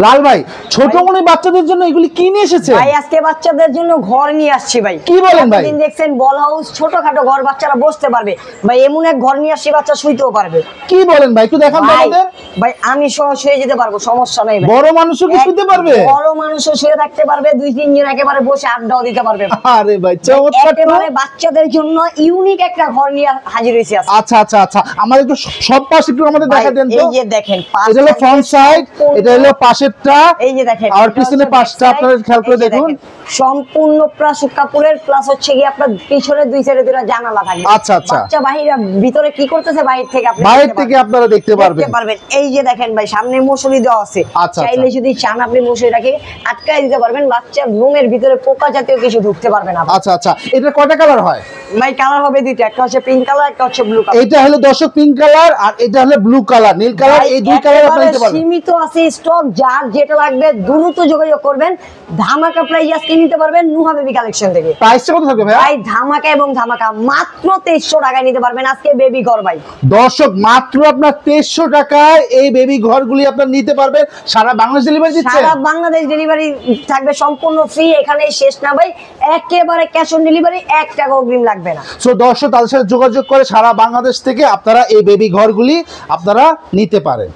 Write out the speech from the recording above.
লাল ভাই ছোট মনে বাচ্চাদের জন্য এগুলি কি নিয়ে এসেছে ভাই? আজকে বাচ্চাদের জন্য ঘর নিয়ে আসছি ভাই। কি বলেন ভাই? আপনি দেখছেন বল হাউস, ছোটখাটো ঘর, বাচ্চারা বসতে পারবে ভাই। এমন এক ঘর নিয়ে আসছি বাচ্চা শুইতেও পারবে। কি বলেন ভাই? একটু দেখান তো আমাদের। ভাই আমি শুয়ে যেতে পারবো, সমস্যা নেই ভাই। বড় মানুষও কি শুতে পারবে? বড় মানুষও শুয়ে থাকতে পারবে, 2-3 জন একেবারে বসে আড্ডাও দিতে পারবে। আরে ভাই চমৎকার, একেবারে বাচ্চাদের জন্য ইউনিক একটা ঘর নিয়ে হাজির হয়েছি আজকে। আচ্ছা আচ্ছা আচ্ছা, আমাদের একটু সব পাশ একটু আমাদের দেখা দেন তো। এই যে দেখেন, এটা হলো ফ্রন্ট সাইড, এটা হলো পাশেরটা, এই যে দেখেন, আর পিছনের পাশটা আপনারা খেয়াল করে দেখুন। সম্পূর্ণ প্লাস্টিক কাপড়ের, প্লাস হচ্ছে কি আপনার পিছনে দুই সাইডে দুটো জানালা থাকবে। আচ্ছা আচ্ছা, বাচ্চা বাহিরে ভিতরে কি করতেছে বাইরে থেকে আপনারা দেখতে পারবেন। এই যে দেখেন ভাই, সামনে মশারি দেওয়া আছে। চাইলে যদি চান আপনি মশারিটাকে আটকায় দিতে পারবেন, বাচ্চার রুমের ভিতরে পোকা জাতীয় কিছু ঢুকতে পারবে না। আচ্ছা আচ্ছা, এটা কয়টা কালার হয় ভাই? কালার হবে দুইটা, একটা হচ্ছে পিঙ্ক কালার, একটা হচ্ছে ব্লু কালার। এটা হলো দর্শক পিঙ্ক কালার, আর এটা হলো ব্লু কালার, নীল কালার। এই দুই কালার আপনারা নিতে পারবেন। সীমিত আছে স্টক, যার যেটা লাগবে দ্রুত যোগাযোগ করবেন। ধামাকা প্রাইস আজকে নিতে পারবেন নুহা বেবি কালেকশন থেকে। প্রাইসটা কত থাকবে ভাই? ভাই ধামাকা এবং ধামাকা মাত্র 2300 টাকায় নিতে পারবেন আজকে বেবি ঘর ভাই। দর্শক মাত্র আপনার 2300 টাকায় এই বেবি ঘরগুলি আপনারা নিতে পারবেন। সারা বাংলাদেশ ডেলিভারি দিচ্ছে? সারা বাংলাদেশ ডেলিভারি থাকবে সম্পূর্ণ ফ্রি। এখানে শেষ না ভাই, একেবারে ক্যাশ অন ডেলিভারি, 1 টাকা অগ্রিম লাগবে না। সো দর্শক তাদের সাথে যোগাযোগ করে সারা বাংলাদেশ থেকে আপনারা এই বেবি ঘরগুলি আপনারা নিতে পারেন।